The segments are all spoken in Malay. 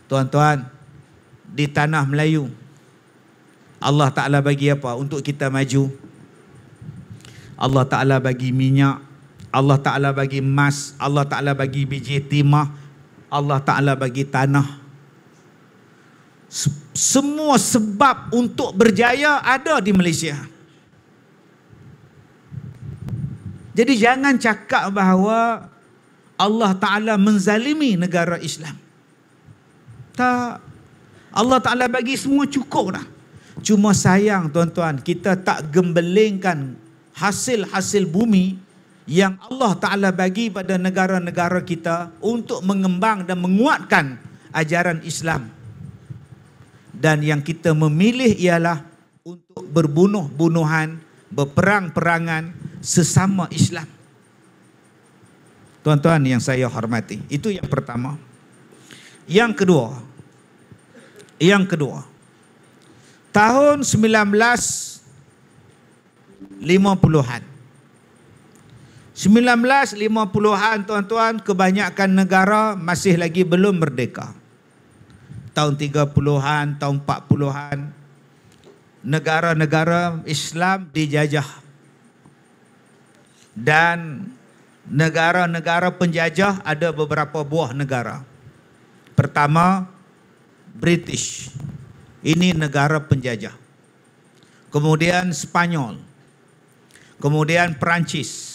Tuan-tuan, di tanah Melayu, Allah Ta'ala bagi apa untuk kita maju? Allah Ta'ala bagi minyak, Allah Ta'ala bagi emas, Allah Ta'ala bagi biji timah, Allah Ta'ala bagi tanah. Semua sebab untuk berjaya ada di Malaysia. Jadi jangan cakap bahawa Allah Ta'ala menzalimi negara Islam. Tak. Allah Ta'ala bagi semua cukup dah. Cuma sayang tuan-tuan, kita tak gembelengkan hasil-hasil bumi yang Allah Ta'ala bagi pada negara-negara kita untuk mengembang dan menguatkan ajaran Islam. Dan yang kita memilih ialah untuk berbunuh-bunuhan, berperang-perangan sesama Islam. Tuan-tuan yang saya hormati, itu yang pertama. Yang kedua, tahun 1950-an. 1950-an tuan-tuan, kebanyakan negara masih lagi belum merdeka. Tahun 30-an, tahun 40-an, negara-negara Islam dijajah. Dan negara-negara penjajah ada beberapa buah negara. Pertama, British. Ini negara penjajah. Kemudian Spanyol. Kemudian Perancis.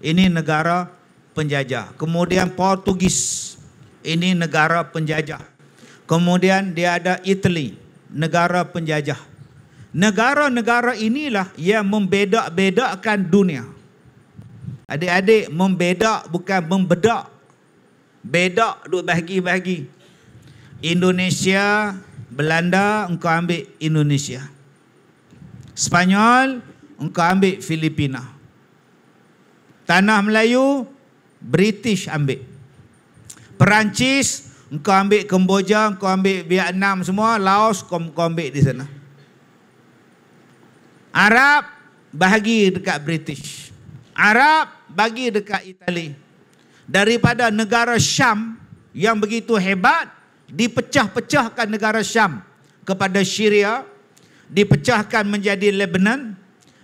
Ini negara penjajah. Kemudian Portugis. Ini negara penjajah. Kemudian dia ada Italy, negara penjajah. Negara-negara inilah yang membeda-bedakan dunia. Adik-adik, membedak bukan membedak. Bedak duk bahagi-bahagi. Indonesia, Belanda, engkau ambil Indonesia. Spanyol, engkau ambil Filipina. Tanah Melayu, British ambil. Perancis, engkau ambil Kemboja, engkau ambil Vietnam semua. Laos, kau ambil di sana. Arab, bahagi dekat British. Arab, bagi dekat Itali. Daripada negara Syam yang begitu hebat, dipecah-pecahkan negara Syam kepada Syria, dipecahkan menjadi Lebanon,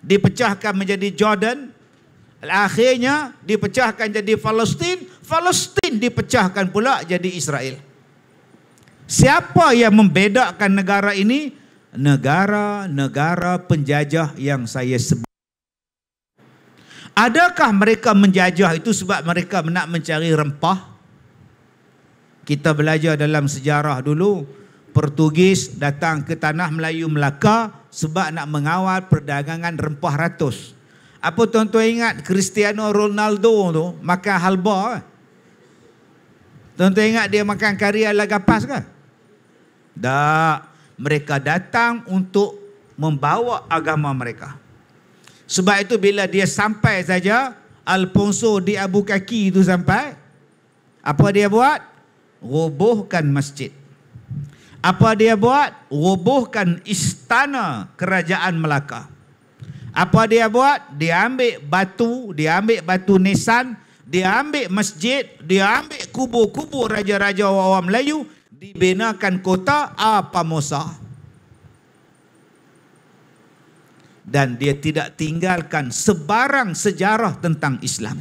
dipecahkan menjadi Jordan, akhirnya dipecahkan jadi Palestin, Palestin dipecahkan pula jadi Israel. Siapa yang membedakan negara ini? Negara-negara penjajah yang saya sebut. Adakah mereka menjajah itu sebab mereka nak mencari rempah? Kita belajar dalam sejarah dulu, Portugis datang ke tanah Melayu Melaka sebab nak mengawal perdagangan rempah ratus. Apa tuan-tuan ingat Cristiano Ronaldo tu makan halba? Tuan-tuan ingat dia makan kari ala gapas ke? Tak. Mereka datang untuk membawa agama mereka. Sebab itu bila dia sampai saja, Alfonso di Albuquerque itu sampai, apa dia buat? Robohkan masjid. Apa dia buat? Robohkan istana kerajaan Melaka. Apa dia buat? Dia ambil batu nisan, dia ambil masjid, dia ambil kubur-kubur raja-raja orang Melayu, dibinakan kota Apamosa. Dan dia tidak tinggalkan sebarang sejarah tentang Islam.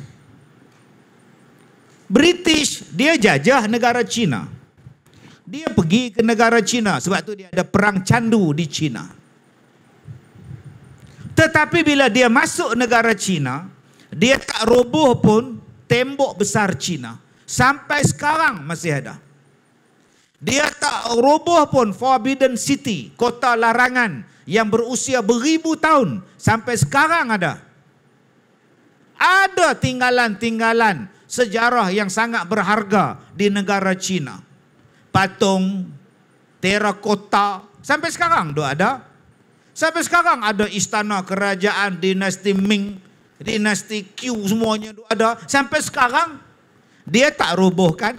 British, dia jajah negara China. Dia pergi ke negara China, sebab tu dia ada perang candu di China. Tetapi bila dia masuk negara China, dia tak roboh pun tembok besar China. Sampai sekarang masih ada. Dia tak roboh pun Forbidden City, kota larangan yang berusia beribu tahun, sampai sekarang ada. Ada tinggalan-tinggalan sejarah yang sangat berharga di negara China. Patung, terakota, sampai sekarang tu ada. Sampai sekarang ada istana kerajaan dinasti Ming, dinasti Q, semuanya tu ada. Sampai sekarang dia tak robohkan.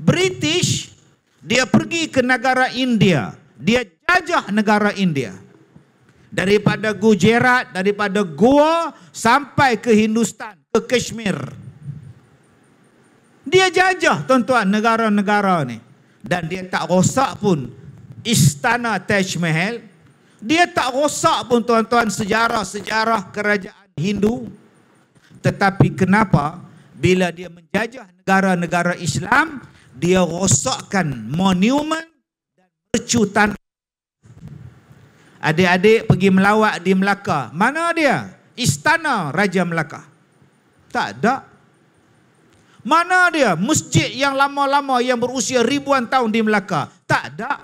British, dia pergi ke negara India. Dia jajah negara India. Daripada Gujarat, daripada Goa sampai ke Hindustan, ke Kashmir. Dia jajah tuan-tuan negara-negara ni. Dan dia tak rosak pun istana Taj Mahal. Dia tak rosak pun tuan-tuan sejarah-sejarah kerajaan Hindu. Tetapi kenapa bila dia menjajah negara-negara Islam, dia rosakkan monumen dan mercu tanah. Adik-adik pergi melawat di Melaka. Mana dia? Istana Raja Melaka. Tak ada. Mana dia? Masjid yang lama-lama yang berusia ribuan tahun di Melaka. Tak ada.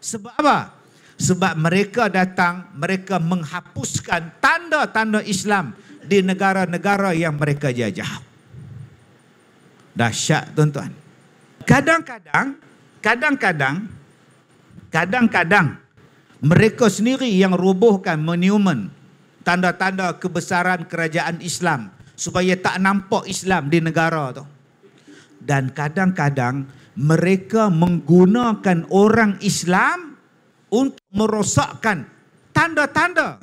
Sebab apa? Sebab mereka datang, mereka menghapuskan tanda-tanda Islam di negara-negara yang mereka jajah. Dahsyat tuan-tuan. Kadang-kadang mereka sendiri yang robohkan monumen, tanda-tanda kebesaran kerajaan Islam supaya tak nampak Islam di negara tu. Dan kadang-kadang mereka menggunakan orang Islam untuk merosakkan tanda-tanda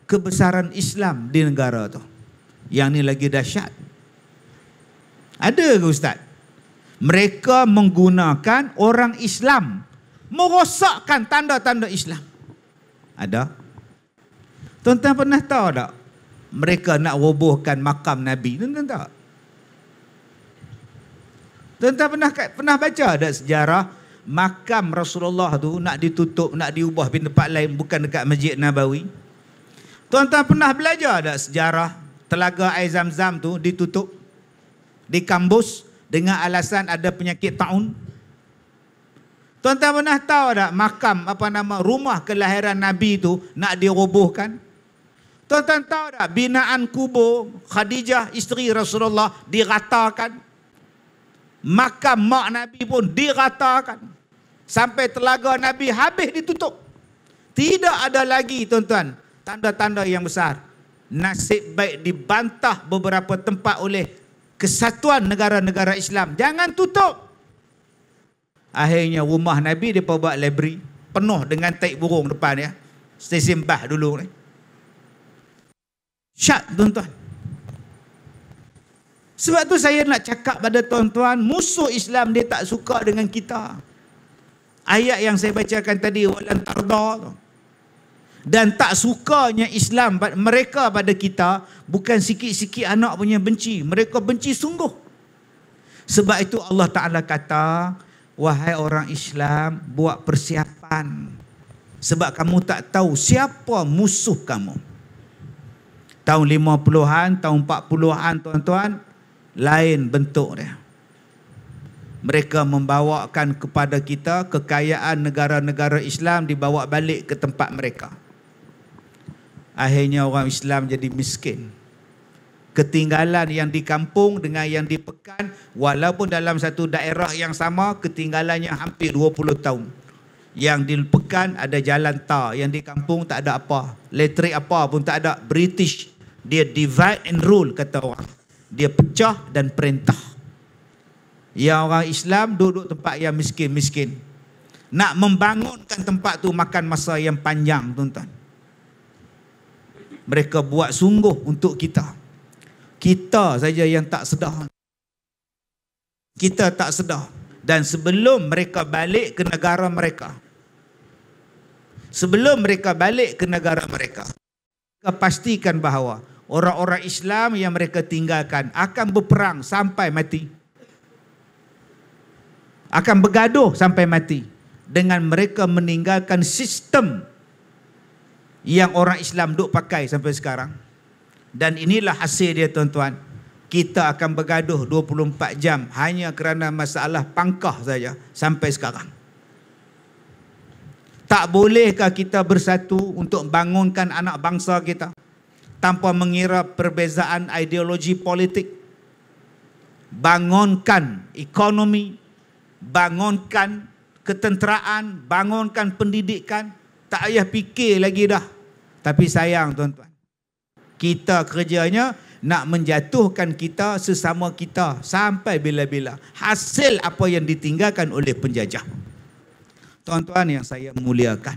kebesaran Islam di negara tu. Yang ni lagi dahsyat. Ada ke Ustaz? Mereka menggunakan orang Islam merosakkan tanda-tanda Islam. Ada? Tuan-tuan pernah tahu tak? Mereka nak robohkan makam Nabi. Tuan-tuan tahu? Tuan-tuan pernah baca ada sejarah makam Rasulullah tu nak ditutup, nak diubah pindah tempat lain, bukan dekat Masjid Nabawi. Tuan-tuan pernah belajar ada sejarah Telaga Air Zam-Zam tu ditutup, dikambus dengan alasan ada penyakit taun. Tuan-tuan pernah tahu tak makam rumah kelahiran Nabi tu nak dirobohkan? Tuan-tuan tahu tak binaan kubur Khadijah isteri Rasulullah diratakan? Makam mak Nabi pun diratakan. Sampai telaga Nabi habis ditutup. Tidak ada lagi tuan-tuan tanda-tanda yang besar. Nasib baik dibantah beberapa tempat oleh Kesatuan Negara-Negara Islam. Jangan tutup. Akhirnya rumah Nabi mereka buat library penuh dengan taik burung depan ya. Stesen bah dulu ni. Syat tuan-tuan. Sebab tu saya nak cakap pada tuan-tuan, musuh Islam dia tak suka dengan kita. Ayat yang saya bacakan tadi, walan tarda tu. Dan tak sukanya Islam mereka pada kita bukan sikit-sikit anak punya benci. Mereka benci sungguh. Sebab itu Allah Ta'ala kata, wahai orang Islam, buat persiapan. Sebab kamu tak tahu siapa musuh kamu. Tahun 50-an, tahun 40-an tuan-tuan, lain bentuk dia. Mereka membawakan kepada kita kekayaan negara-negara Islam dibawa balik ke tempat mereka. Akhirnya orang Islam jadi miskin. Ketinggalan yang di kampung dengan yang di pekan, walaupun dalam satu daerah yang sama, ketinggalannya hampir 20 tahun. Yang di pekan ada jalan tar, yang di kampung tak ada apa. Elektrik apa pun tak ada. British, dia divide and rule kata orang. Dia pecah dan perintah. Yang orang Islam duduk tempat yang miskin-miskin. Nak membangunkan tempat tu makan masa yang panjang tuan-tuan. Mereka buat sungguh untuk kita. Kita saja yang tak sedar. Kita tak sedar. Dan sebelum mereka balik ke negara mereka, mereka pastikan bahawa orang-orang Islam yang mereka tinggalkan akan berperang sampai mati. Akan bergaduh sampai mati. Dengan mereka meninggalkan sistem yang orang Islam duk pakai sampai sekarang. Dan inilah hasil dia tuan-tuan. Kita akan bergaduh 24 jam hanya kerana masalah pangkah saja sampai sekarang. Tak bolehkah kita bersatu untuk bangunkan anak bangsa kita tanpa mengira perbezaan ideologi politik? Bangunkan ekonomi, bangunkan ketenteraan, bangunkan pendidikan. Tak payah fikir lagi dah. Tapi sayang tuan-tuan, kita kerjanya nak menjatuhkan kita sesama kita sampai bila-bila. Hasil apa yang ditinggalkan oleh penjajah. Tuan-tuan yang saya muliakan,